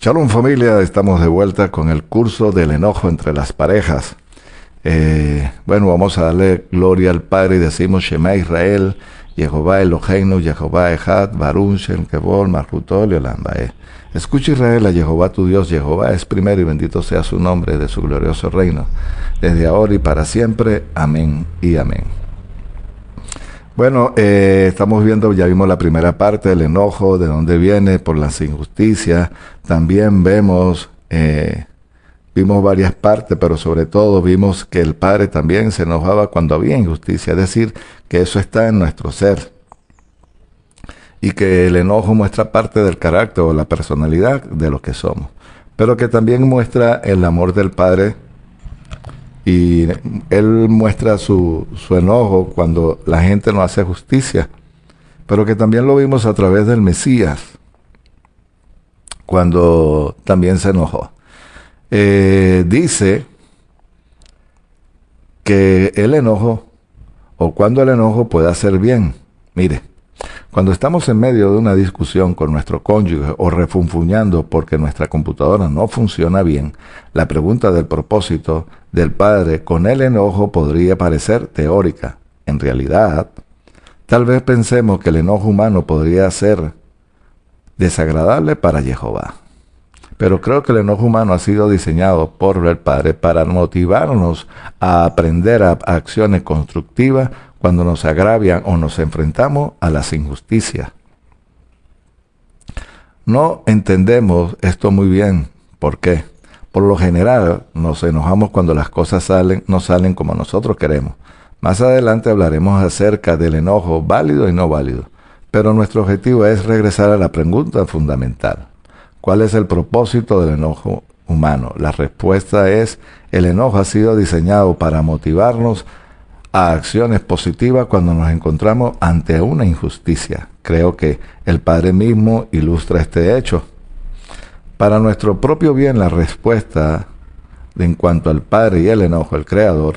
Shalom familia, estamos de vuelta con el curso del enojo entre las parejas. Vamos a darle gloria al Padre y decimos Shema Israel, Jehová Eloheinu, Jehová Echad, Baruch Shem Kevod, Malchut Leolam Vaed. Escucha Israel a Jehová tu Dios, Jehová es primero y bendito sea su nombre de su glorioso reino, desde ahora y para siempre. Amén y amén. Estamos viendo, ya vimos la primera parte, el enojo, de dónde viene, por las injusticias. También vimos varias partes, pero sobre todo vimos que el Padre también se enojaba cuando había injusticia, es decir, que eso está en nuestro ser. Y que el enojo muestra parte del carácter o la personalidad de lo que somos, pero que también muestra el amor del Padre. Y Él muestra su enojo cuando la gente no hace justicia, pero que también lo vimos a través del Mesías, cuando también se enojó. Dice que el enojo, o cuando el enojo puede hacer bien. Mire, cuando estamos en medio de una discusión con nuestro cónyuge o refunfuñando porque nuestra computadora no funciona bien, la pregunta del propósito del Padre con el enojo podría parecer teórica. En realidad, tal vez pensemos que el enojo humano podría ser desagradable para Jehová. Pero creo que el enojo humano ha sido diseñado por el Padre para motivarnos a aprender a acciones constructivas cuando nos agravian o nos enfrentamos a las injusticias. No entendemos esto muy bien. ¿Por qué? Por lo general, nos enojamos cuando las cosas no salen como nosotros queremos. Más adelante hablaremos acerca del enojo válido y no válido. Pero nuestro objetivo es regresar a la pregunta fundamental. ¿Cuál es el propósito del enojo humano? La respuesta es: el enojo ha sido diseñado para motivarnos a acciones positivas cuando nos encontramos ante una injusticia. Creo que el Padre mismo ilustra este hecho. Para nuestro propio bien, la respuesta en cuanto al Padre y el enojo, el Creador,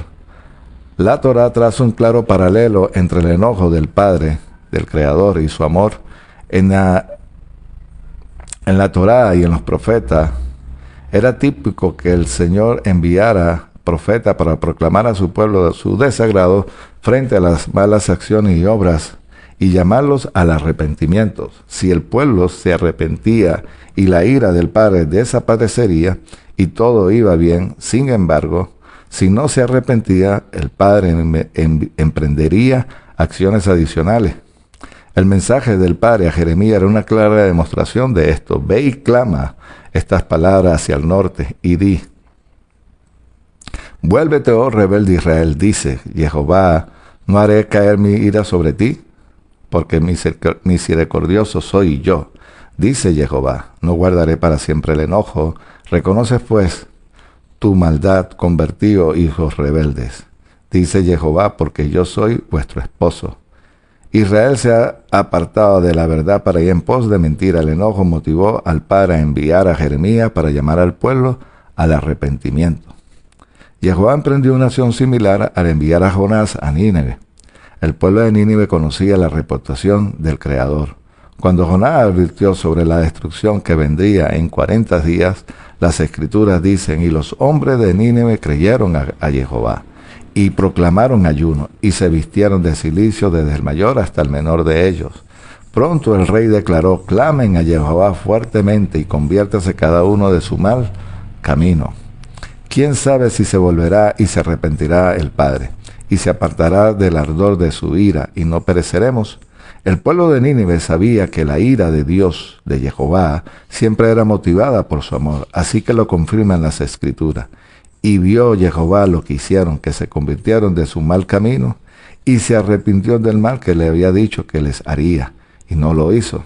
la Torá traza un claro paralelo entre el enojo del Padre, del Creador, y su amor. En la Torá y en los profetas, era típico que el Señor enviara profeta para proclamar a su pueblo su desagrado frente a las malas acciones y obras y llamarlos al arrepentimiento. Si el pueblo se arrepentía y la ira del Padre desaparecería y todo iba bien, sin embargo, si no se arrepentía, el Padre emprendería acciones adicionales. El mensaje del Padre a Jeremías era una clara demostración de esto. Ve y clama estas palabras hacia el norte y di: vuélvete, oh rebelde Israel, dice Jehová, no haré caer mi ira sobre ti, porque misericordioso soy yo, dice Jehová, no guardaré para siempre el enojo. Reconoce pues tu maldad, convertido hijos rebeldes, dice Jehová, porque yo soy vuestro esposo. Israel se ha apartado de la verdad para ir en pos de mentira. El enojo motivó al Padre a enviar a Jeremías para llamar al pueblo al arrepentimiento. Jehová emprendió una acción similar al enviar a Jonás a Nínive. El pueblo de Nínive conocía la reputación del Creador. Cuando Jonás advirtió sobre la destrucción que vendría en 40 días, las Escrituras dicen: y los hombres de Nínive creyeron a Jehová, y proclamaron ayuno, y se vistieron de cilicio desde el mayor hasta el menor de ellos. Pronto el rey declaró: clamen a Jehová fuertemente, y conviértase cada uno de su mal camino. ¿Quién sabe si se volverá y se arrepentirá el Padre, y se apartará del ardor de su ira, y no pereceremos? El pueblo de Nínive sabía que la ira de Dios, de Jehová, siempre era motivada por su amor, así que lo confirman las Escrituras. Y vio Jehová lo que hicieron, que se convirtieron de su mal camino, y se arrepintió del mal que le había dicho que les haría, y no lo hizo.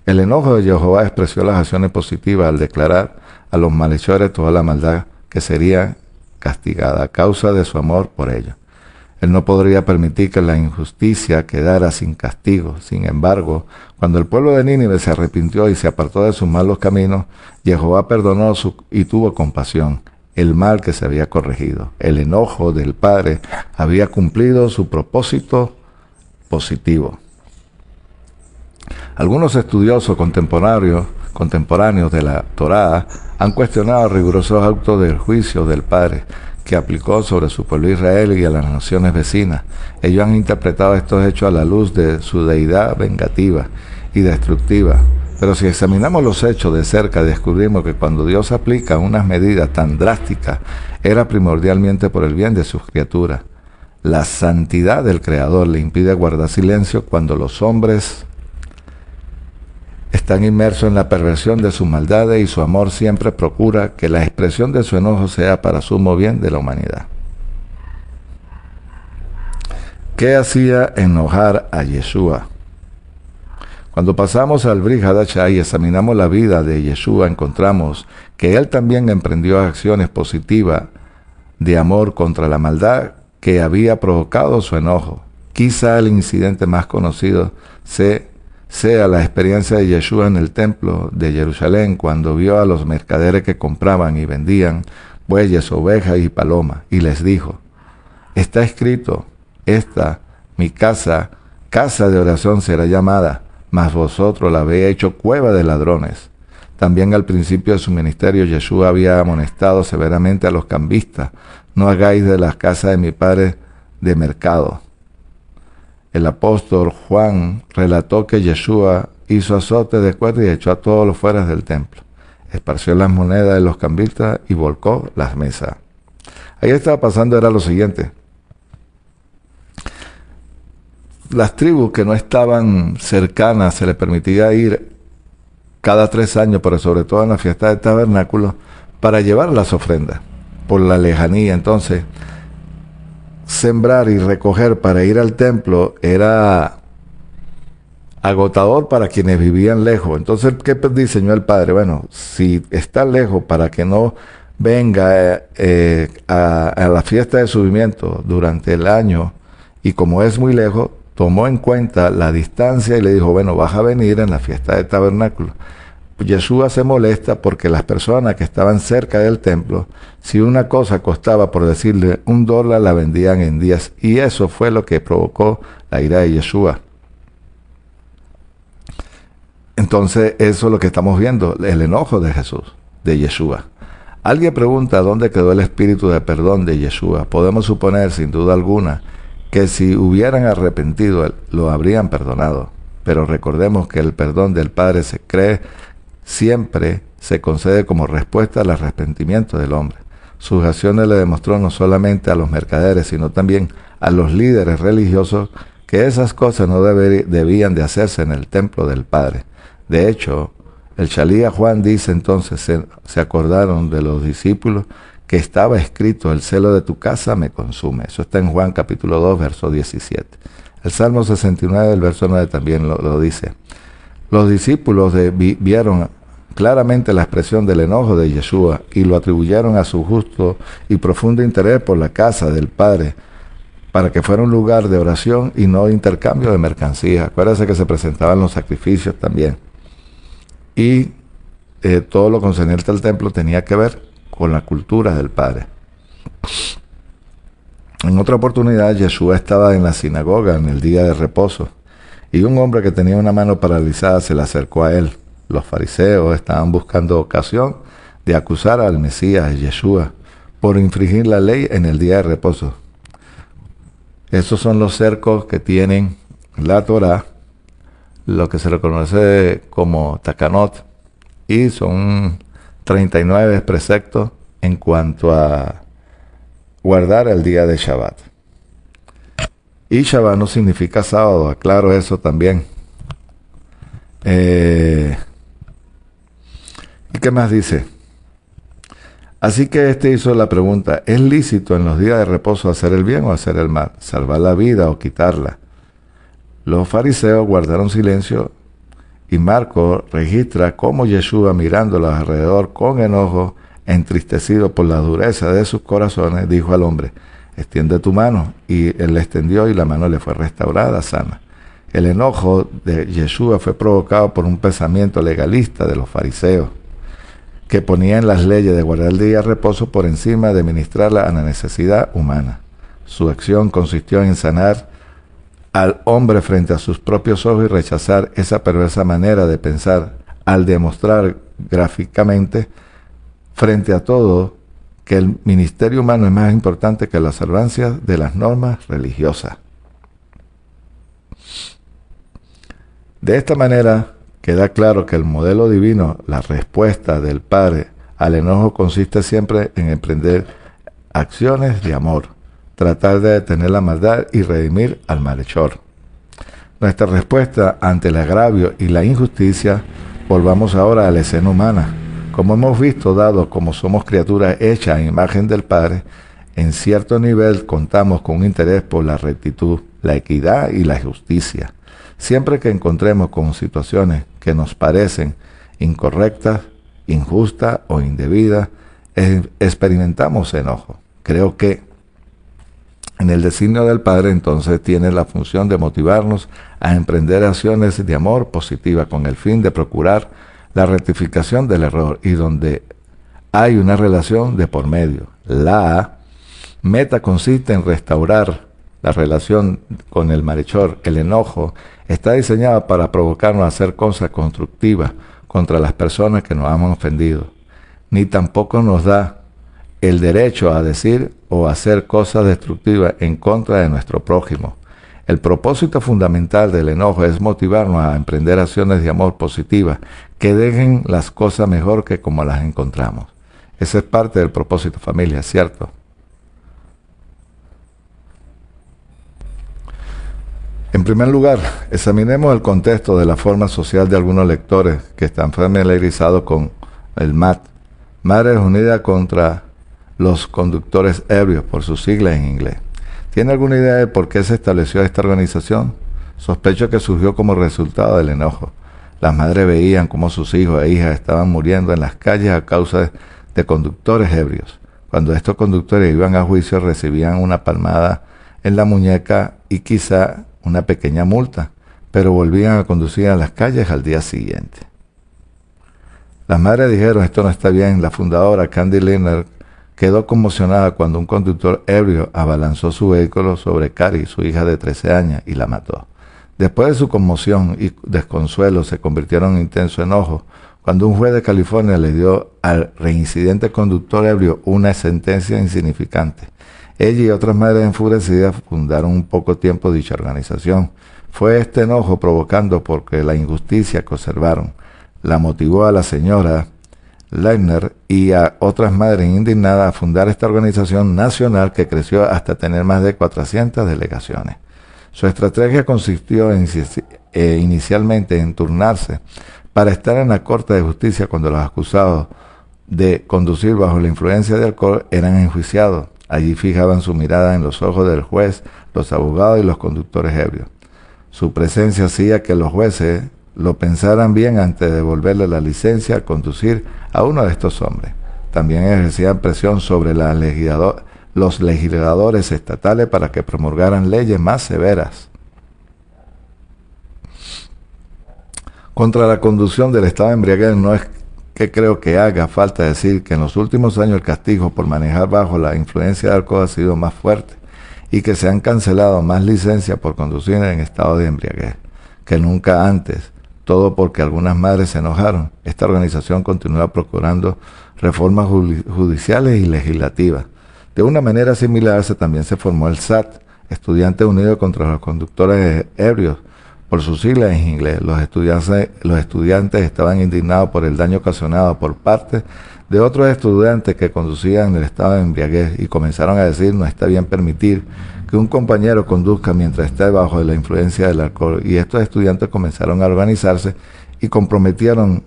El enojo de Jehová expresó las acciones positivas al declarar a los malhechores toda la maldad que sería castigada a causa de su amor por ellos. Él no podría permitir que la injusticia quedara sin castigo. Sin embargo, cuando el pueblo de Nínive se arrepintió y se apartó de sus malos caminos, Jehová perdonó y tuvo compasión el mal que se había corregido. El enojo del Padre había cumplido su propósito positivo. Algunos estudiosos contemporáneos contemporáneos de la Torá han cuestionado rigurosos autos del juicio del Padre que aplicó sobre su pueblo Israel y a las naciones vecinas. Ellos han interpretado estos hechos a la luz de su deidad vengativa y destructiva. Pero si examinamos los hechos de cerca, descubrimos que cuando Dios aplica unas medidas tan drásticas, era primordialmente por el bien de sus criaturas. La santidad del Creador le impide guardar silencio cuando los hombres están inmersos en la perversión de sus maldades, y su amor siempre procura que la expresión de su enojo sea para sumo bien de la humanidad. ¿Qué hacía enojar a Yeshua? Cuando pasamos al Brit Hadashah y examinamos la vida de Yeshua, encontramos que él también emprendió acciones positivas de amor contra la maldad que había provocado su enojo. Quizá el incidente más conocido sea la experiencia de Yeshua en el templo de Jerusalén, cuando vio a los mercaderes que compraban y vendían bueyes, ovejas y palomas, y les dijo: está escrito, esta, mi casa, casa de oración será llamada, mas vosotros la habéis hecho cueva de ladrones. También al principio de su ministerio, Yeshua había amonestado severamente a los cambistas: no hagáis de las casas de mi padre de mercado. El apóstol Juan relató que Yeshua hizo azote de cuerda y echó a todos los fuera del templo. Esparció las monedas de los cambistas y volcó las mesas. Ahí estaba pasando era lo siguiente. Las tribus que no estaban cercanas se les permitía ir cada 3 años, pero sobre todo en la fiesta del tabernáculo, para llevar las ofrendas por la lejanía. Entonces, sembrar y recoger para ir al templo era agotador para quienes vivían lejos. Entonces, ¿qué diseñó el Padre? Bueno, si está lejos, para que no venga a la fiesta de subimiento durante el año, y como es muy lejos, tomó en cuenta la distancia y le dijo: bueno, vas a venir en la fiesta del tabernáculo. Yeshua se molesta porque las personas que estaban cerca del templo, si una cosa costaba, por decirle, $1, la vendían en 10. Y eso fue lo que provocó la ira de Yeshua. Entonces, eso es lo que estamos viendo, el enojo de Jesús, de Yeshua. Alguien pregunta dónde quedó el espíritu de perdón de Yeshua. Podemos suponer, sin duda alguna, que si hubieran arrepentido, lo habrían perdonado. Pero recordemos que el perdón del Padre siempre se concede como respuesta al arrepentimiento del hombre. Sus acciones le demostró no solamente a los mercaderes, sino también a los líderes religiosos que esas cosas no debían de hacerse en el templo del Padre. De hecho, el Shalía Juan dice entonces: se acordaron de los discípulos que estaba escrito, el celo de tu casa me consume. Eso está en Juan capítulo 2, verso 17. El Salmo 69, del verso 9 también lo dice. Los discípulos vieron claramente la expresión del enojo de Yeshua y lo atribuyeron a su justo y profundo interés por la casa del Padre, para que fuera un lugar de oración y no de intercambio de mercancías. Acuérdense que se presentaban los sacrificios también. Y todo lo concerniente al templo tenía que ver con la cultura del Padre. En otra oportunidad, Yeshua estaba en la sinagoga en el día de reposo, y un hombre que tenía una mano paralizada se le acercó a él. Los fariseos estaban buscando ocasión de acusar al Mesías, Yeshua, por infringir la ley en el día de reposo. Esos son los cercos que tienen la Torá, lo que se le conoce como Takanot, y son 39 preceptos en cuanto a guardar el día de Shabbat. Y Shabbat no significa sábado, aclaro eso también. ¿Y qué más dice? Así que hizo la pregunta: ¿es lícito en los días de reposo hacer el bien o hacer el mal? ¿Salvar la vida o quitarla? Los fariseos guardaron silencio, y Marcos registra cómo Yeshua, mirándolos alrededor con enojo, entristecido por la dureza de sus corazones, dijo al hombre: extiende tu mano. Y él le extendió y la mano le fue restaurada, sana. El enojo de Yeshua fue provocado por un pensamiento legalista de los fariseos, que ponían las leyes de guardar el día de reposo por encima de ministrarla a la necesidad humana. Su acción consistió en sanar al hombre frente a sus propios ojos y rechazar esa perversa manera de pensar al demostrar gráficamente frente a todo que el ministerio humano es más importante que la observancia de las normas religiosas. De esta manera, queda claro que el modelo divino, la respuesta del Padre al enojo, consiste siempre en emprender acciones de amor, tratar de detener la maldad y redimir al malhechor. Nuestra respuesta ante el agravio y la injusticia, volvamos ahora a la escena humana. Como hemos visto, dado como somos criaturas hechas a imagen del Padre, en cierto nivel contamos con un interés por la rectitud, la equidad y la justicia. Siempre que encontremos con situaciones que nos parecen incorrectas, injustas o indebidas, experimentamos enojo. Creo que en el designio del Padre entonces tiene la función de motivarnos a emprender acciones de amor positiva con el fin de procurar la rectificación del error y donde hay una relación de por medio. La meta consiste en restaurar la relación con el malhechor. El enojo está diseñado para provocarnos a hacer cosas constructivas contra las personas que nos han ofendido. Ni tampoco nos da el derecho a decir o hacer cosas destructivas en contra de nuestro prójimo. El propósito fundamental del enojo es motivarnos a emprender acciones de amor positivas que dejen las cosas mejor que como las encontramos. Ese es parte del propósito, familia, ¿cierto? En primer lugar, examinemos el contexto de la forma social de algunos lectores que están familiarizados con el MAT, Madres Unidas contra los Conductores Ebrios, por sus siglas en inglés. ¿Tiene alguna idea de por qué se estableció esta organización? Sospecho que surgió como resultado del enojo. Las madres veían cómo sus hijos e hijas estaban muriendo en las calles a causa de conductores ebrios. Cuando estos conductores iban a juicio recibían una palmada en la muñeca y quizá una pequeña multa, pero volvían a conducir a las calles al día siguiente. Las madres dijeron: esto no está bien. La fundadora Candy Lerner quedó conmocionada cuando un conductor ebrio abalanzó su vehículo sobre Carrie, su hija de 13 años, y la mató. Después de su conmoción y desconsuelo se convirtieron en intenso enojo cuando un juez de California le dio al reincidente conductor ebrio una sentencia insignificante. Ella y otras madres enfurecidas fundaron un poco tiempo dicha organización. Fue este enojo provocando porque la injusticia que observaron la motivó a la señora Lerner y a otras madres indignadas a fundar esta organización nacional que creció hasta tener más de 400 delegaciones. Su estrategia consistió inicialmente en turnarse para estar en la Corte de Justicia cuando los acusados de conducir bajo la influencia de alcohol eran enjuiciados. Allí fijaban su mirada en los ojos del juez, los abogados y los conductores ebrios. Su presencia hacía que los jueces lo pensaran bien antes de devolverle la licencia a conducir a uno de estos hombres. También ejercían presión sobre los legisladores estatales para que promulgaran leyes más severas contra la conducción del estado de embriaguez. No es que creo que haga falta decir que en los últimos años el castigo por manejar bajo la influencia de alcohol ha sido más fuerte y que se han cancelado más licencias por conducir en estado de embriaguez que nunca antes. Todo porque algunas madres se enojaron. Esta organización continúa procurando reformas judiciales y legislativas. De una manera similar también se formó el SAT, Estudiantes Unidos contra los Conductores Ebrios, por sus siglas en inglés. Los estudiantes estaban indignados por el daño ocasionado por parte de otros estudiantes que conducían en el estado de embriaguez y comenzaron a decir: no está bien permitir que un compañero conduzca mientras esté bajo la influencia del alcohol. Y estos estudiantes comenzaron a organizarse y comprometieron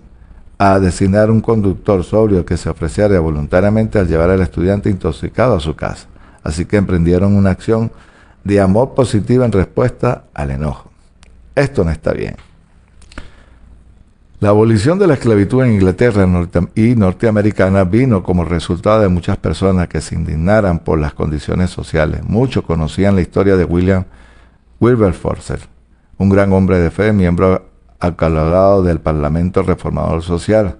a designar un conductor sobrio que se ofreciera voluntariamente al llevar al estudiante intoxicado a su casa. Así que emprendieron una acción de amor positiva en respuesta al enojo. Esto no está bien. La abolición de la esclavitud en Inglaterra y norteamericana vino como resultado de muchas personas que se indignaran por las condiciones sociales. Muchos conocían la historia de William Wilberforce, un gran hombre de fe, miembro acalorado del Parlamento Reformador Social.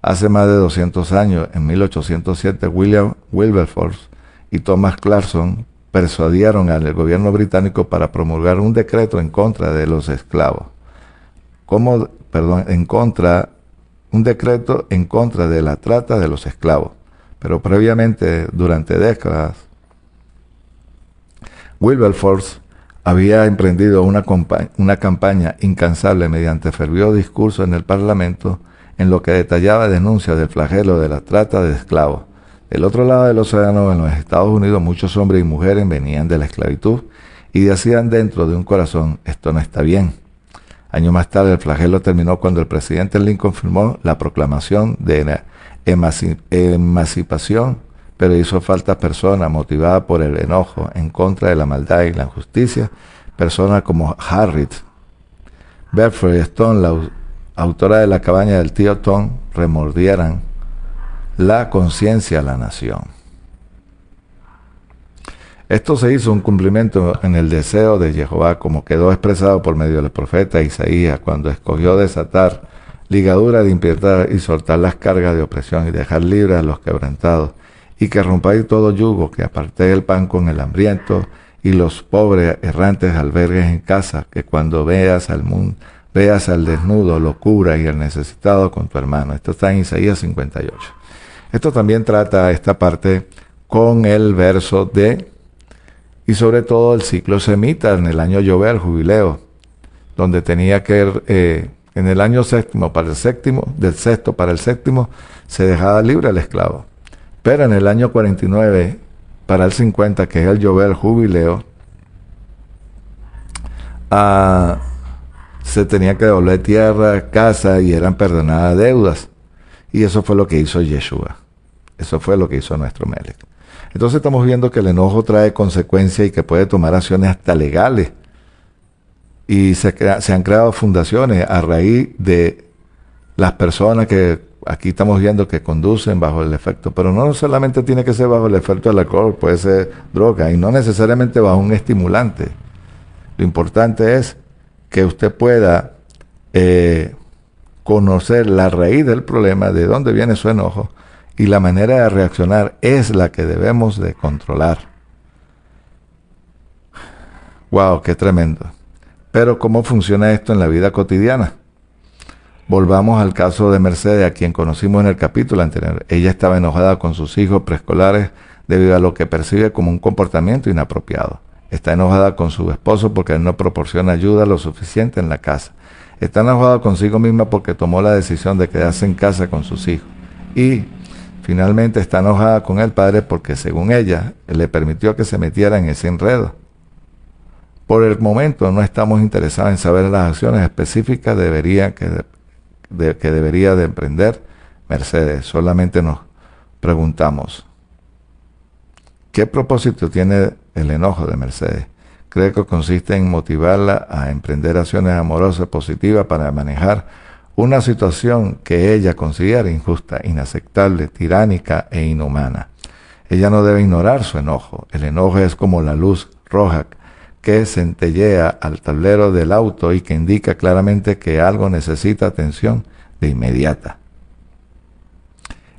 Hace más de 200 años, en 1807, William Wilberforce y Thomas Clarkson persuadieron al gobierno británico para promulgar un decreto en contra de los esclavos, en contra un decreto en contra de la trata de los esclavos. Pero previamente, durante décadas, Wilberforce había emprendido una campaña incansable mediante fervió discurso en el Parlamento en lo que detallaba denuncias del flagelo de la trata de esclavos. Del otro lado del océano, en los Estados Unidos, muchos hombres y mujeres venían de la esclavitud y decían dentro de un corazón, esto no está bien. Años más tarde, el flagelo terminó cuando el presidente Lincoln firmó la proclamación de la emancipación, pero hizo falta personas motivadas por el enojo en contra de la maldad y la injusticia, personas como Harriet Beecher Stowe, la autora de La cabaña del tío Tom, remordieran la conciencia a la nación. Esto se hizo un cumplimiento en el deseo de Jehová, como quedó expresado por medio del profeta Isaías, cuando escogió desatar ligaduras de impiedad y soltar las cargas de opresión y dejar libres a los quebrantados, y que rompáis todo yugo, que apartéis el pan con el hambriento, y los pobres errantes albergues en casa, que cuando veas al desnudo, lo cubras y al necesitado con tu hermano. Esto está en Isaías 58. Esto también trata esta parte con el verso de, y sobre todo el ciclo semita en el año Yobel, jubileo, donde tenía que, en el año séptimo para el séptimo, del sexto para el séptimo, se dejaba libre al esclavo. Pero en el año 49 para el 50, que es el Yobel jubileo, se tenía que devolver tierra, casa y eran perdonadas deudas. Y eso fue lo que hizo Yeshua. Eso fue lo que hizo nuestro Melech. Entonces estamos viendo que el enojo trae consecuencias y que puede tomar acciones hasta legales. Y se han creado fundaciones a raíz de las personas que aquí estamos viendo que conducen bajo el efecto. Pero no solamente tiene que ser bajo el efecto del alcohol, puede ser droga y no necesariamente bajo un estimulante. Lo importante es que usted pueda conocer la raíz del problema, de dónde viene su enojo, y la manera de reaccionar es la que debemos de controlar. ¡Wow! ¡Qué tremendo! Pero ¿cómo funciona esto en la vida cotidiana? Volvamos al caso de Mercedes, a quien conocimos en el capítulo anterior. Ella estaba enojada con sus hijos preescolares debido a lo que percibe como un comportamiento inapropiado. Está enojada con su esposo porque él no proporciona ayuda lo suficiente en la casa. Está enojada consigo misma porque tomó la decisión de quedarse en casa con sus hijos. Y finalmente está enojada con el padre porque, según ella, él le permitió que se metiera en ese enredo. Por el momento no estamos interesados en saber las acciones específicas que debería de emprender Mercedes. Solamente nos preguntamos, ¿qué propósito tiene el enojo de Mercedes? Creo que consiste en motivarla a emprender acciones amorosas positivas para manejar una situación que ella considera injusta, inaceptable, tiránica e inhumana. Ella no debe ignorar su enojo. El enojo es como la luz roja que centellea al tablero del auto y que indica claramente que algo necesita atención de inmediata.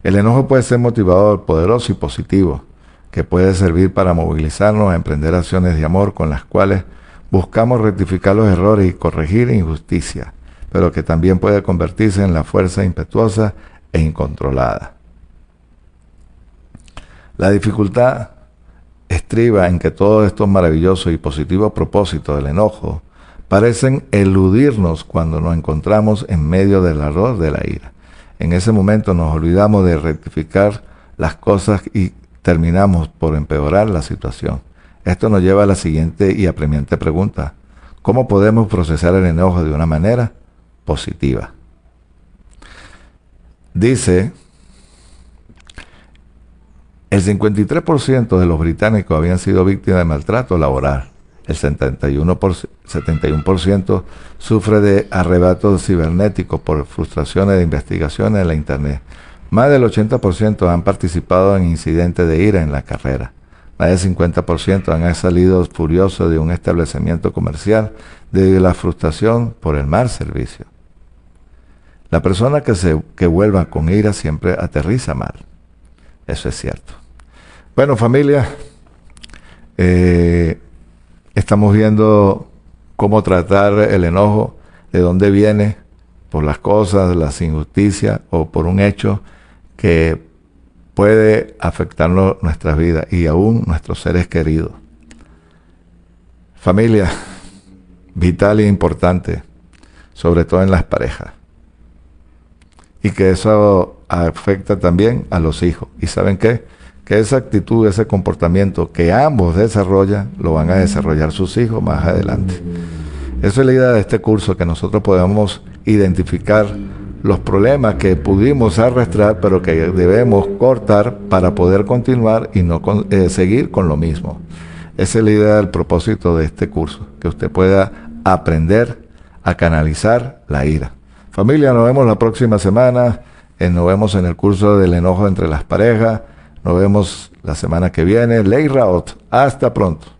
El enojo puede ser motivador, poderoso y positivo, que puede servir para movilizarnos a emprender acciones de amor con las cuales buscamos rectificar los errores y corregir injusticia, pero que también puede convertirse en la fuerza impetuosa e incontrolada. La dificultad estriba en que todos estos maravillosos y positivos propósitos del enojo parecen eludirnos cuando nos encontramos en medio del ardor de la ira. En ese momento nos olvidamos de rectificar las cosas y terminamos por empeorar la situación. Esto nos lleva a la siguiente y apremiante pregunta: ¿cómo podemos procesar el enojo de una manera positiva? Dice, el 53% de los británicos habían sido víctimas de maltrato laboral. El 71% sufre de arrebatos cibernéticos por frustraciones de investigaciones en la Internet. Más del 80% han participado en incidentes de ira en la carrera. Más del 50% han salido furiosos de un establecimiento comercial debido a la frustración por el mal servicio. La persona que vuelva con ira siempre aterriza mal. Eso es cierto. Bueno, familia, estamos viendo cómo tratar el enojo, de dónde viene, por las cosas, las injusticias o por un hecho que puede afectar nuestras vidas y aún nuestros seres queridos. Familia, vital e importante, sobre todo en las parejas. Y que eso afecta también a los hijos. ¿Y saben qué? Que esa actitud, ese comportamiento que ambos desarrollan, lo van a desarrollar sus hijos más adelante. Esa es la idea de este curso, que nosotros podamos identificar los problemas que pudimos arrastrar, pero que debemos cortar para poder continuar y no seguir con lo mismo. Esa es la idea del propósito de este curso, que usted pueda aprender a canalizar la ira. Familia, nos vemos la próxima semana. Nos vemos en el curso del enojo entre las parejas. Nos vemos la semana que viene. Ley Raot. Hasta pronto.